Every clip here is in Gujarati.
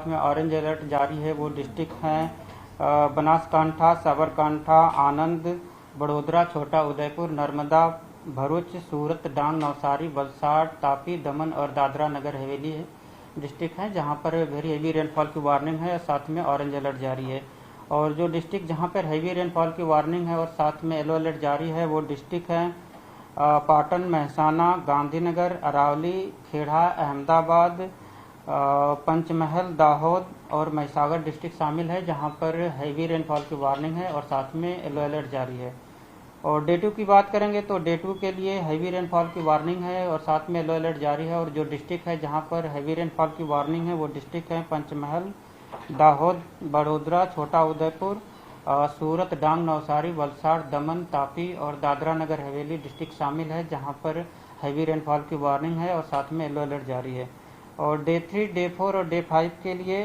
साथ में ऑरेंज अलर्ट जारी है वो डिस्ट्रिक्ट हैं बनासकांठा, साबरकांठा, आनंद, बड़ोदरा, छोटा उदयपुर, नर्मदा, भरूच, सूरत, डांग, नवसारी, वलसाड़, तापी, दमन और दादरा नगर हवेली डिस्ट्रिक्ट हैं जहां पर वेरी हेवी रेनफॉल की वार्निंग है और साथ में ऑरेंज अलर्ट जारी है। और जो डिस्ट्रिक्ट जहां पर हैवी रेनफॉल की वार्निंग है और साथ में येलो अलर्ट जारी है वो डिस्ट्रिक्ट हैं पाटन, मेहसाना, गांधीनगर, अरावली, खेड़ा, अहमदाबाद, पंचमहल, दाहोद और महिसागर डिस्ट्रिक्ट शामिल है जहां पर हैवी रेनफॉल की वार्निंग है और साथ में येलो अलर्ट जारी है। और डे 2 की बात करेंगे तो डे 2 के लिए हैवी रेनफॉल की वार्निंग है और साथ में येलो अलर्ट जारी है। और जो डिस्ट्रिक्ट है जहां पर हैवी रेनफॉल की वार्निंग है वो डिस्ट्रिक्ट है पंचमहल, दाहोद, बड़ोदरा, छोटा उदयपुर, सूरत, डांग, नवसारी, वलसाड़, दमन, तापी और दादरा नगर हवेली डिस्ट्रिक्ट शामिल है जहां पर हैवी रेनफॉल की वार्निंग है और साथ में येलो अलर्ट जारी है। और डे 3, डे 4 और डे 5 के लिए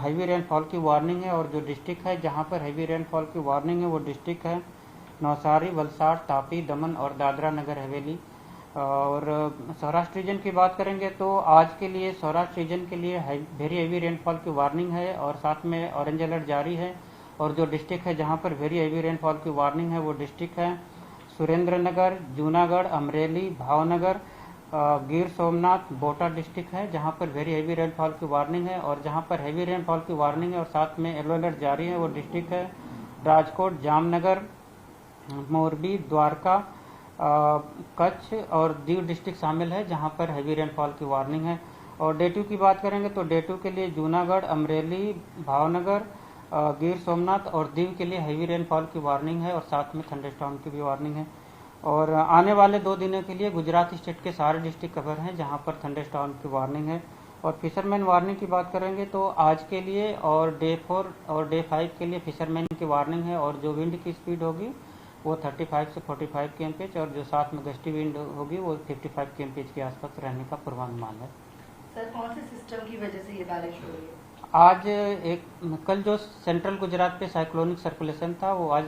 हैवी रेनफॉल की वार्निंग है और जो डिस्ट्रिक्ट है जहां पर हैवी रेनफॉल की वार्निंग है वो डिस्ट्रिक्ट है नवसारी, वलसाड़, तापी, दमन और दादरा नगर हवेली। और सौराष्ट्र रीजन की बात करेंगे तो आज के लिए सौराष्ट्र रीजन के लिए वेरी हेवी रेनफॉल की वार्निंग है और साथ में ऑरेंज अलर्ट जारी है। और जो डिस्ट्रिक्ट है जहां पर वेरी हेवी रेनफॉल की वार्निंग है वो डिस्ट्रिक्ट है सुरेंद्रनगर, जूनागढ़, अमरेली, भावनगर, गिर सोमनाथ, बोटा डिस्ट्रिक्ट है जहां पर वेरी हेवी रेनफॉल की वार्निंग है। और जहां पर हेवी रेनफॉल की वार्निंग है और साथ में येलो अलर्ट जारी है वो डिस्ट्रिक्ट है राजकोट, जामनगर, मोरबी, द्वारका, कच्छ और दीव डिस्ट्रिक्ट शामिल है जहां पर हैवी रेनफॉल की वार्निंग है। और डे 2 की बात करेंगे तो डे 2 के लिए जूनागढ़, अमरेली, भावनगर, गिर सोमनाथ और दीव के लिए हैवी रेनफॉल की वार्निंग है और साथ में थंडरस्टॉर्म की भी वार्निंग है। और आने वाले 2 दिनों के लिए गुजरात स्टेट के सारे डिस्ट्रिक्ट कवर हैं जहां पर थंडरस्टॉर्म की वार्निंग है। और फिशरमैन वार्निंग की बात करेंगे तो आज के लिए और डे 4 और डे 5 के लिए फिशरमैन की वार्निंग है। और जो विंड की स्पीड होगी वो 35 से 45 kmph और जो साथ में गस्टी विंड होगी वो 55 kmph के आसपास रहने का पूर्वानुमान है। सर, कौन से सिस्टम की वजह से ये बारिश हो रही है? आज कल जो सेंट्रल गुजरात पे साइक्लोनिक सर्कुलेशन था वो आज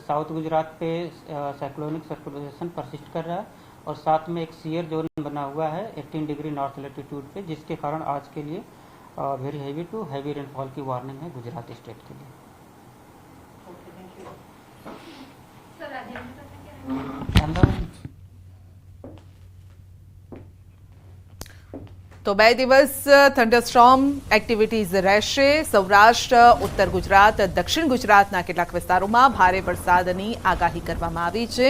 साउथ गुजरात पे साइक्लोनिक सर्कुलेशन परसिस्ट कर रहा है और साथ में एक सीयर जोन बना हुआ है 18 डिग्री नॉर्थ लेटीट्यूड पे जिसके कारण आज के लिए very heavy to heavy rainfall की वार्निंग है गुजरात स्टेट के लिए। તો 2 દિવસ થંડરસ્ટોર્મ એક્ટિવિટીઝ રહેશે। સૌરાષ્ટ્ર, ઉત્તર ગુજરાત, દક્ષિણ ગુજરાતના કેટલાક વિસ્તારોમાં ભારે વરસાદની આગાહી કરવામાં આવી છે।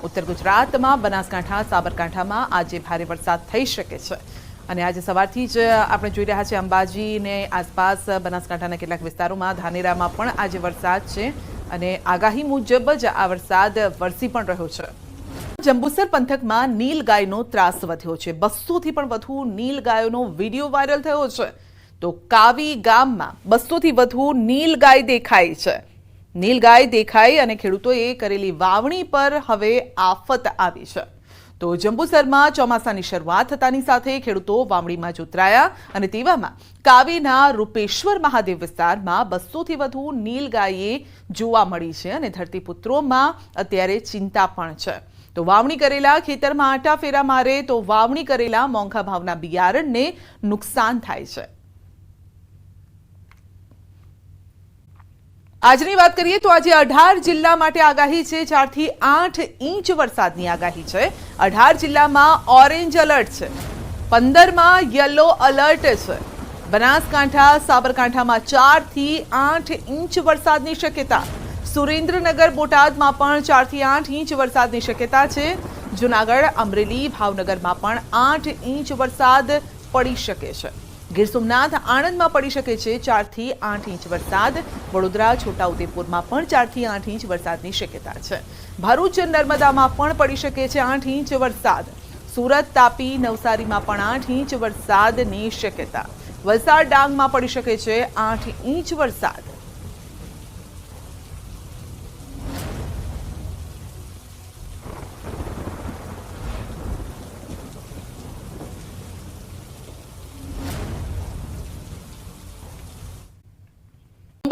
ઉત્તર ગુજરાતમાં બનાસકાંઠા, સાબરકાંઠામાં આજે ભારે વરસાદ થઈ શકે છે અને આજે સવારથી જ આપણે જોઈ રહ્યા છીએ અંબાજી ને આસપાસ બનાસકાંઠાના કેટલાક વિસ્તારોમાં ધાનેરામાં પણ આજે વરસાદ છે અને આગાહી મુજબ જ આ વરસાદ વરસી પણ રહ્યો છે। જંબુસર પંથકમાં નીલગાયનો ત્રાસ વધ્યો છે। 200થી પણ વધુ નીલગાયોનો વિડીયો વાયરલ થયો છે। તો કાવી ગામમાં 200થી વધુ નીલગાય દેખાઈ છે। નીલગાય દેખાઈ અને ખેડૂતોએ કરેલી વાવણી પર હવે આફત આવી છે। તો જંબુસરમાં ચોમાસાની શરૂઆત થતાની સાથે ખેડૂતો વાવણીમાં જોતરાયા અને તેવામાં કાવીના રૂપેશ્વર મહાદેવ વિસ્તારમાં 200થી વધુ નીલગાયે જોવા મળી છે અને ધરતીપુત્રોમાં અત્યારે ચિંતા પણ છે। તો વાવણી કરેલા ખેતરમાં આટા ફેરા મારે તો વાવણી કરેલા મોંઘા ભાવના બિયારણને નુકસાન થાય છે। આજની વાત કરીએ તો આજે 18 જિલ્લા માટે આગાહી છે। 4 થી 8 ઇંચ વરસાદની આગાહી છે। 18 જિલ્લામાં ઓરેન્જ अलर्ट છે। 15 માં યલો अलर्ट છે। બનાસકાંઠા, સાબરકાંઠામાં 4 થી 8 ઇંચ વરસાદની શક્યતા। સુરેન્દ્રનગર, બોટાદમાં પણ 4 થી 8 ઇંચ વરસાદની શક્યતા છે। જૂનાગઢ, અમરેલી, ભાવનગરમાં પણ 8 ઇંચ વરસાદ પડી શકે છે। ગીર સોમનાથ, આણંદમાં પડી શકે છે 4 થી 8 ઇંચ વરસાદ। વડોદરા, છોટાઉદેપુરમાં પણ 4 થી 8 ઇંચ વરસાદની શક્યતા છે। ભરૂચ, નર્મદામાં પણ પડી શકે છે 8 ઇંચ વરસાદ। સુરત, તાપી, નવસારીમાં પણ 8 ઇંચ વરસાદની શક્યતા। વલસાડ, ડાંગમાં પડી શકે છે 8 ઇંચ વરસાદ।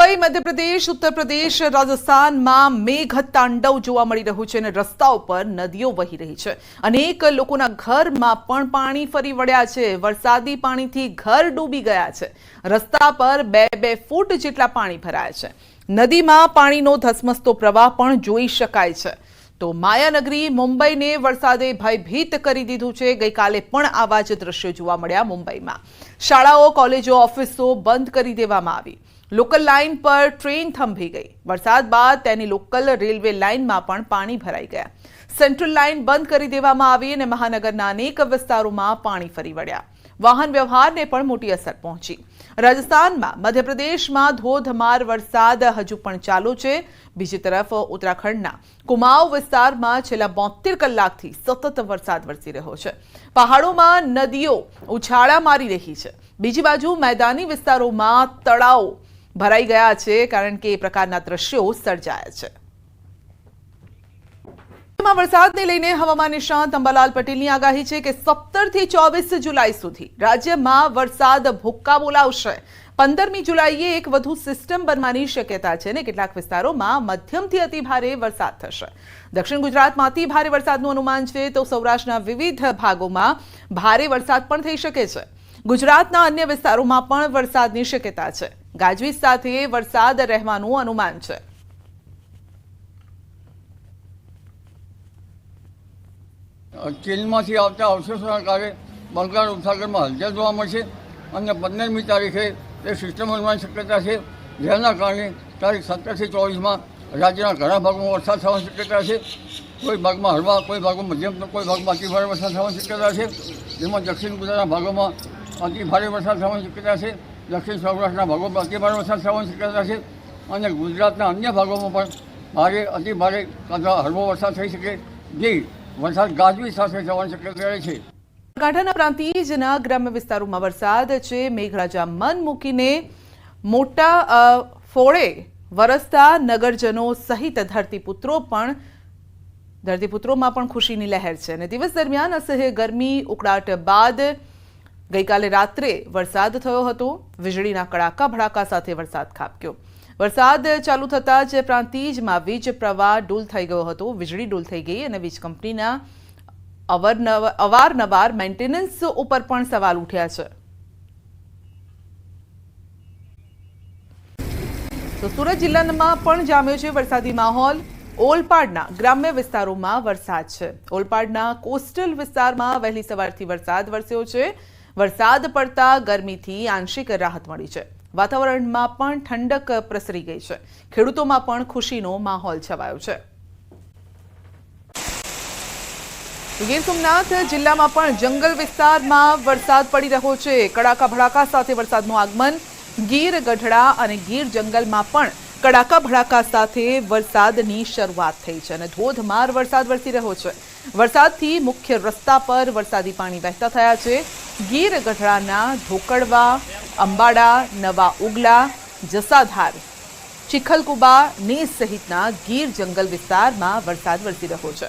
મુંબઈ, મધ્યપ્રદેશ, ઉત્તર પ્રદેશ, રાજસ્થાનમાં મેઘ તાંડવ જોવા મળી રહ્યું છે અને રસ્તાઓ પર નદીઓ વહી રહી છે. અનેક લોકોના ઘરમાં પણ પાણી ફરી વળ્યા છે. વરસાદી પાણીથી ઘર ડૂબી ગયા છે. રસ્તા પર 2-2 ફૂટ જેટલા પાણી ભરાયા છે. નદીમાં પાણીનો ધસમસતો પ્રવાહ પણ જોઈ શકાય છે. તો માયાનગરી મુંબઈને વરસાદે ભયભીત કરી દીધું છે. ગઈકાલે પણ આવા જ દ્રશ્યો જોવા મળ્યા મુંબઈમાં. શાળાઓ, કોલેજો, ઓફિસો બંધ કરી દેવામાં આવી. લોકલ લાઇન પર ટ્રેન થંભી ગઈ. વરસાદ બાદ તેની લોકલ રેલવે લાઇનમાં પણ પાણી ભરાઈ ગયા. સેન્ટ્રલ લાઇન બંધ કરી દેવામાં આવી અને મહાનગરના અનેક વિસ્તારોમાં પાણી ફરી વળ્યા. વાહન વ્યવહારને પણ મોટી અસર પહોંચી. રાજસ્થાનમાં, મધ્યપ્રદેશમાં ધોધમાર વરસાદ હજુ પણ ચાલુ છે. બીજી તરફ ઉત્તરાખંડના કુમાઉં વિસ્તારમાં છેલ્લા 72 કલાકથી સતત વરસાદ વરસી રહ્યો છે. પહાડોમાં નદીઓ ઉછાળા મારી રહી છે. બીજી બાજુ મેદાની વિસ્તારોમાં તળાવો ભરાઈ ગયા છે, કારણ કે એ પ્રકારના દ્રશ્યો સર્જાયા છે. વરસાદને લઈને હવામાન નિષ્ણાત અંબાલાલ પટેલની આગાહી છે કે 17 થી 24 જુલાઈ સુધી રાજ્યમાં વરસાદ ભૂક્કા બોલાવશે. 15મી જુલાઈએ એક વધુ સિસ્ટમ બનવાની શક્યતા છે અને કેટલાક વિસ્તારોમાં મધ્યમથી અતિભારે વરસાદ થશે. દક્ષિણ ગુજરાતમાં અતિ ભારે વરસાદનું અનુમાન છે, તો સૌરાષ્ટ્રના વિવિધ ભાગોમાં ભારે વરસાદ પણ થઈ શકે છે. ગુજરાતના અન્ય વિસ્તારોમાં પણ વરસાદની શક્યતા છે. ગાજવીજ સાથે વરસાદ રહેવાનું અનુમાન છે. ચીનમાંથી આવતા અવશેષોના કારણે બંગાળ ઉપસાગરમાં હલચલ જોવા મળશે અને 15મી તારીખે તે સિસ્ટમ બનવાની શક્યતા છે, જેના કારણે તારીખ 17 થી 24માં રાજ્યના ઘણા ભાગોમાં વરસાદ થવાની શક્યતા છે. કોઈ ભાગમાં હળવા, કોઈ ભાગમાં મધ્યમ, કોઈ ભાગમાં અતિભારે વરસાદ થવાની શક્યતા છે. જેમાં દક્ષિણ ગુજરાતના ભાગોમાં અતિભારે વરસાદ થવાની શક્યતા છે. દક્ષિણ સૌરાષ્ટ્રના ભાગોમાં અતિભારે વરસાદ થવાની શક્યતા છે અને ગુજરાતના અન્ય ભાગોમાં પણ ભારે, અતિભારે અથવા હળવો વરસાદ થઈ શકે. જે વરસાદ ગાજવીજ સાથે થવાની શક્યતા રહે છે. કાંઠાના પ્રાંતિજના ગ્રામ્ય વિસ્તારોમાં વરસાદ છે. મેઘરાજા મન મૂકીને મોટા ફોળે વરસતા નગરજનો સહિત ધરતીપુત્રોમાં પણ ખુશીની લહેર છે અને દિવસ દરમિયાન અસહ્ય ગરમી ઉકળાટ બાદ ગઈકાલે રાત્રે વરસાદ થયો હતો. વીજળીના કડાકા ભડાકા સાથે વરસાદ ખાબક્યો. વરસાદ ચાલુ થતાં જ પ્રાંતિજમાં વીજ પ્રવાહ ડૂલ થઈ ગયો હતો. વીજળી ડૂલ થઈ ગઈ અને વીજ કંપનીના અવારનવાર મેન્ટેનન્સ ઉપર પણ સવાલ ઉઠ્યા છે. તો સુરત જિલ્લામાં પણ જામ્યો છે વરસાદી માહોલ. ઓલપાડના ગ્રામ્ય વિસ્તારોમાં વરસાદ છે. ઓલપાડના કોસ્ટલ વિસ્તારમાં વહેલી સવારથી વરસાદ વરસ્યો છે. વરસાદ પડતા ગરમીથી આંશિક રાહત મળી છે. વાતાવરણમાં પણ ઠંડક પ્રસરી ગઈ છે. ખેડૂતોમાં પણ ખુશીનો માહોલ છવાયો છે. ગીર સોમનાથ જિલ્લામાં પણ જંગલ વિસ્તારમાં વરસાદ પડી રહ્યો છે. કડાકા ભડાકા સાથે વરસાદનું આગમન. ગીર ગઢડા અને ગીર જંગલમાં પણ કડાકા ભડાકા સાથે વરસાદની શરૂઆત થઈ છે અને ધોધમાર વરસાદ વરસી રહ્યો છે. વરસાદથી મુખ્ય રસ્તા પર વરસાદી પાણી વહેતા થયા છે. ગીર ગઢડાના ધોકડવા, અંબાડા, નવા ઉગલા, જસાધાર, ચીખલકુબા, નેસ સહિતના ગીર જંગલ વિસ્તારમાં વરસાદ વરસી રહ્યો છે.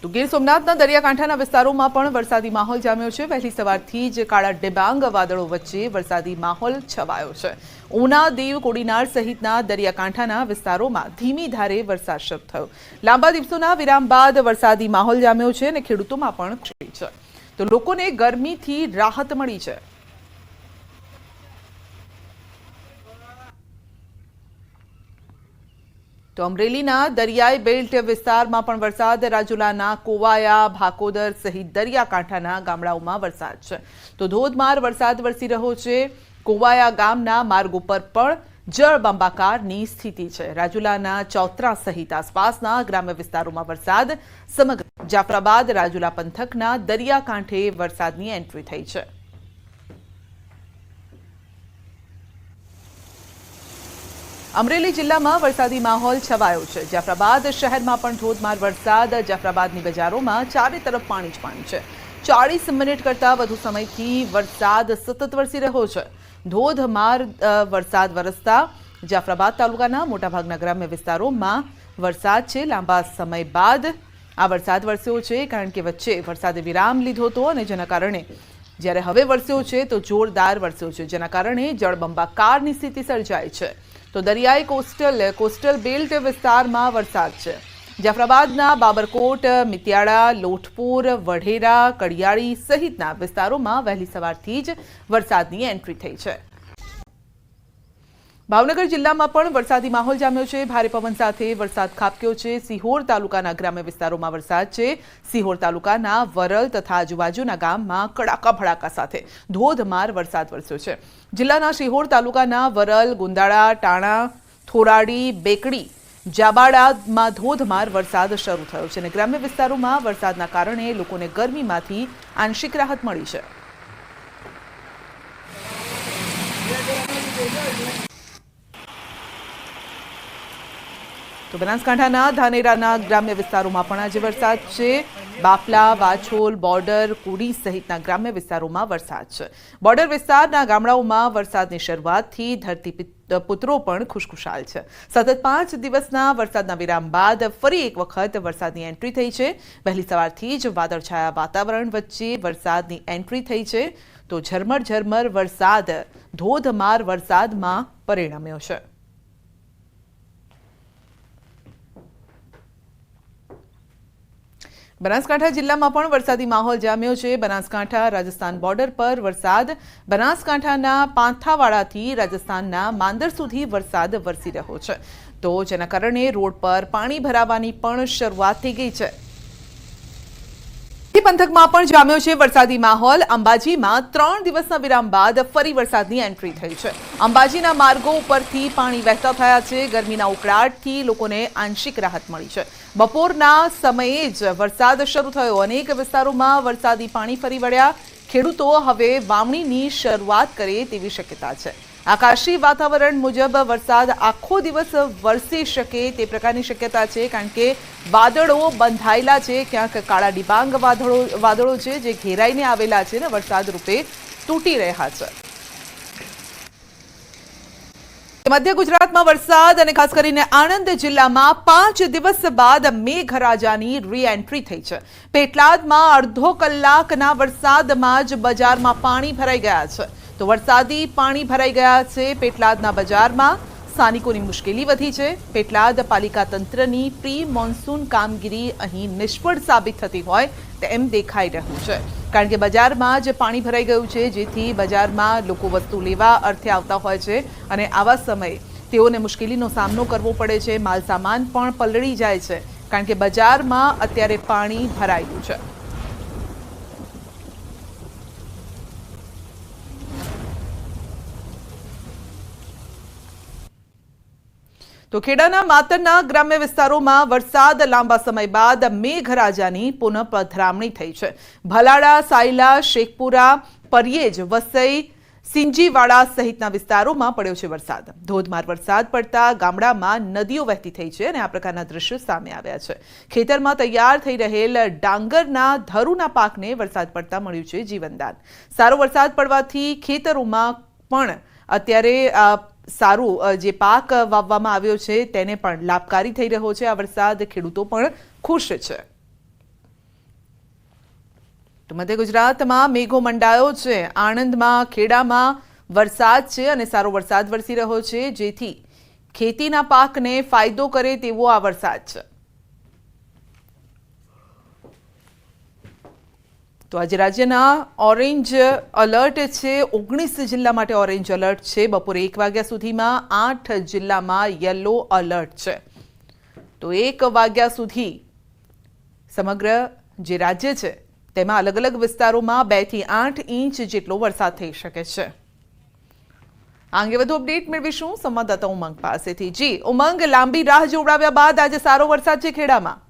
તો ગીર સોમનાથના દરિયાકાંઠાના વિસ્તારોમાં પણ વરસાદી માહોલ જામ્યો છે. વહેલી સવારથી જ કાળા ડિબાંગ વાદળો વચ્ચે વરસાદી માહોલ છવાયો છે. ઉના, દીવ, કોડીનાર સહિતના દરિયાકાંઠાના વિસ્તારોમાં ધીમી ધારે વરસાદ શરૂ થયો. લાંબા દિવસોના વિરામ બાદ વરસાદી માહોલ જામ્યો છે અને ખેડૂતોમાં પણ ખુશી છે. તો લોકોને ગરમીથી રાહત મળી છે. તો અમરેલીના દરિયાઈ બેલ્ટ વિસ્તારમાં પણ વરસાદ. રાજુલાના કોવાયા, ભાકોદર સહિત દરિયાકાંઠાના ગામડાઓમાં વરસાદ છે. તો ધોધમાર વરસાદ વરસી રહ્યો છે. કોવાયા ગામના માર્ગ ઉપર પણ જળબંબાકારની સ્થિતિ છે. રાજુલાના ચૌત્રા સહિત આસપાસના ગ્રામ્ય વિસ્તારોમાં વરસાદ. સમગ્ર જાફરાબાદ, રાજુલા પંથકના દરિયાકાંઠે વરસાદની એન્ટ્રી થઈ છે. અમરેલી જિલ્લામાં વરસાદી માહોલ છવાયો છે. જાફરાબાદ શહેરમાં પણ ધોધમાર વરસાદ. જાફરાબાદની બજારોમાં ચારે તરફ પાણી જ પાણી છે. 40 મિનિટ કરતાં વધુ સમયથી વરસાદ સતત વરસી રહ્યો છે. ધોધમાર વરસાદ વરસતા જાફરાબાદ તાલુકાના મોટાભાગના ગ્રામ્ય વિસ્તારોમાં વરસાદ છે. લાંબા સમય બાદ આ વરસાદ વરસ્યો છે, કારણ કે વચ્ચે વરસાદે વિરામ લીધો હતો અને જેના કારણે જ્યારે હવે વરસ્યો છે તો જોરદાર વરસ્યો છે, જેના કારણે જળબંબાકારની સ્થિતિ સર્જાઈ છે। તો દરિયાઈ કોસ્ટલ બેલ્ટ વિસ્તારમાં વરસાદ છે। જાફરાબાદના બાબરકોટ, મિતિયાળા, લોઠપુર, વઢેરા, કડિયાળી સહિતના વિસ્તારોમાં વહેલી સવારથી જ વરસાદની એન્ટ્રી થઈ છે। ભાવનગર જિલ્લામાં પણ વરસાદી માહોલ જામ્યો છે। ભારે પવન સાથે વરસાદ ખાબક્યો છે। સિહોર તાલુકાના ગ્રામ્ય વિસ્તારોમાં વરસાદ છે। સિહોર તાલુકાના વરલ તથા આજુબાજુના ગામમાં કડાકા ભડાકા સાથે ધોધમાર વરસાદ વરસ્યો છે। જિલ્લાના સિહોર તાલુકાના વરલ, ગુંદાળા, ટાણા, થોરાડી, બેકડી, જાબાડામાં ધોધમાર વરસાદ શરૂ થયો છે અને ગ્રામ્ય વિસ્તારોમાં વરસાદના કારણે લોકોને ગરમીમાંથી આંશિક રાહત મળી છે। તો બનાસકાંઠાના ધાનેરાના ગ્રામ્ય વિસ્તારોમાં પણ આજે વરસાદ છે। બાફલા, વાછોલ, બોર્ડર, કુડી સહિતના ગ્રામ્ય વિસ્તારોમાં વરસાદ છે। બોર્ડર વિસ્તારના ગામડાઓમાં વરસાદની શરૂઆતથી ધરતીપુત્રો પણ ખુશખુશાલ છે। સતત 5 દિવસના વરસાદના વિરામ બાદ ફરી એક વખત વરસાદની એન્ટ્રી થઈ છે। વહેલી સવારથી જ વાદળછાયા વાતાવરણ વચ્ચે વરસાદની એન્ટ્રી થઈ છે। તો ઝરમર વરસાદ ધોધમાર વરસાદમાં પરિણમ્યો છે। બનાસકાંઠા જિલ્લામાં પણ વરસાદી માહોલ જામ્યો છે। બનાસકાંઠા રાજસ્થાન બોર્ડર પર વરસાદ। બનાસકાંઠાના પાંથાવાડાથી રાજસ્થાનના માંદર સુધી વરસાદ વરસી રહ્યો છે, તો જેના કારણે રોડ પર પાણી ભરાવાની પણ શરૂઆત થઈ ગઈ છે। પંથકમાં પણ જામ્યો છે વરસાદી માહોલ। અંબાજીમાં 3 દિવસના વિરામ બાદ ફરી વરસાદની એન્ટ્રી થઈ છે। અંબાજીના માર્ગો ઉપરથી પાણી વહેતા થયા છે। ગરમીના ઉકળાટથી લોકોને આંશિક રાહત મળી છે। બપોરના સમયે જ વરસાદ શરૂ થયો। અનેક વિસ્તારોમાં વરસાદી પાણી ફરી વળ્યા। ખેડૂતો હવે વાવણીની શરૂઆત કરે તેવી શક્યતા છે। આકાશી વાતાવરણ મુજબ વરસાદ આખો દિવસ વરસી શકે તે પ્રકારની શક્યતા છે, કારણ કે વાદળો બંધાયેલા છે। ક્યાંક કાળા ડિબાંગ વાદળો છે જે ઘેરાઈને આવેલા છે ને વરસાદ રૂપે તૂટી રહ્યા છે। મધ્ય ગુજરાતમાં વરસાદ અને ખાસ કરીને આણંદ જિલ્લામાં 5 દિવસ બાદ મેઘરાજાની રી-એન્ટ્રી થઈ છે। પેટલાદમાં અડધો કલાકના વરસાદમાં જ બજારમાં પાણી ભરાઈ ગયા છે। તો વરસાદી પાણી ભરાઈ ગયા છે પેટલાદના બજારમાં। સ્થાનિકોની મુશ્કેલી વધી છે। પેટલાદ પાલિકા તંત્રની પ્રી મોન્સૂન કામગીરી અહીં નિષ્ફળ સાબિત થતી હોય તેમ દેખાઈ રહ્યું છે, કારણ કે બજારમાં જ પાણી ભરાઈ ગયું છે, જેથી બજારમાં લોકો વસ્તુ લેવા અર્થે આવતા હોય છે અને આવા સમયે તેઓને મુશ્કેલીનો સામનો કરવો પડે છે। માલસામાન પણ પલળી જાય છે, કારણ કે બજારમાં અત્યારે પાણી ભરાયેલું છે। તો ખેડાના માતરના ગ્રામ્ય વિસ્તારોમાં વરસાદ લાંબા સમય બાદ મેઘરાજાની પુનઃ પધરામણી થઈ છે। ભલાડા, સાયલા, શેખપુરા, પરિયેજ, વસઈ, સિંજીવાડા સહિતના વિસ્તારોમાં પડ્યો છે વરસાદ। ધોધમાર વરસાદ પડતા ગામડામાં નદીઓ વહેતી થઈ છે અને આ પ્રકારના દ્રશ્યો સામે આવ્યા છે। ખેતરમાં તૈયાર થઈ રહેલ ડાંગરના ધરુના પાકને વરસાદ પડતા મળ્યું છે જીવનદાન। સારો વરસાદ પડવાથી ખેતરોમાં પણ અત્યારે સારું જે પાક વાવવામાં આવ્યો છે તેને પણ લાભકારી થઈ રહ્યો છે આ વરસાદ। ખેડૂતો પણ ખુશ છે। તો મધ્ય ગુજરાતમાં મેઘો મંડાયો છે। આણંદમાં, ખેડામાં વરસાદ છે અને સારો વરસાદ વરસી રહ્યો છે, જેથી ખેતીના પાકને ફાયદો કરે તેવો આ વરસાદ છે। તો આજે રાજ્યના ઓરેન્જ એલર્ટ છે। 19 જિલ્લા માટે ઓરેન્જ એલર્ટ છે। બપોરે 1 વાગ્યા સુધીમાં 8 જિલ્લામાં યલો એલર્ટ છે। તો 1 વાગ્યા સુધી સમગ્ર જે રાજ્ય છે તેમાં અલગ અલગ વિસ્તારોમાં 2 થી 8 ઇંચ જેટલો વરસાદ થઈ શકે છે। આ અંગે વધુ અપડેટ મેળવીશું સંવાદદાતા ઉમંગ પાસેથી। જી ઉમંગ, લાંબી રાહ જોવડાવ્યા બાદ આજે સારો વરસાદ છે ખેડામાં।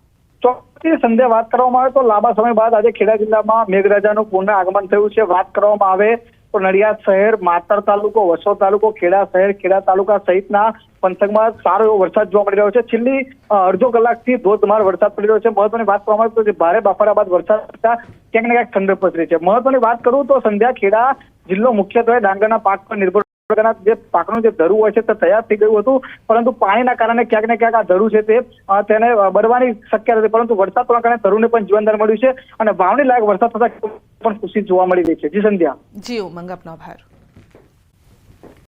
સંધ્યા વાત કરવામાં આવે તો લાંબા સમય બાદ આજે ખેડા જિલ્લામાં મેઘરાજાનું પુનઃ આગમન થયું છે। વાત કરવામાં આવે તો નડિયાદ શહેર, માતર તાલુકો, વસોદ તાલુકો, ખેડા શહેર, ખેડા તાલુકા સહિતના પંથકમાં સારો એવો વરસાદ જોવા મળી રહ્યો છે। છેલ્લી અડધો કલાકથી ધોધમાર વરસાદ પડી રહ્યો છે। મહત્વની વાત કરવામાં આવે તો ભારે બફારા બાદ વરસાદ પડતા ક્યાંક ને ક્યાંક ઠંડક પસરી છે। મહત્વની વાત કરું તો સંધ્યા ખેડા જિલ્લો મુખ્યત્વે ડાંગરના પાક પર નિર્ભર જે પાકનું જે ધરું હોય છે તે તૈયાર થઈ ગયું હતું, પરંતુ પાણીના કારણે ક્યાંક ને ક્યાંક આ ધરું છે તેને બળવાની શક્યતા હતી, પરંતુ વરસાદના કારણે ધરુને પણ જીવનદાન મળ્યું છે અને વાવણી લાયક વરસાદ થતા પણ ખુશી જોવા મળી રહી છે. જી સંધ્યા. જી ઉમંગ, આપનો આભાર.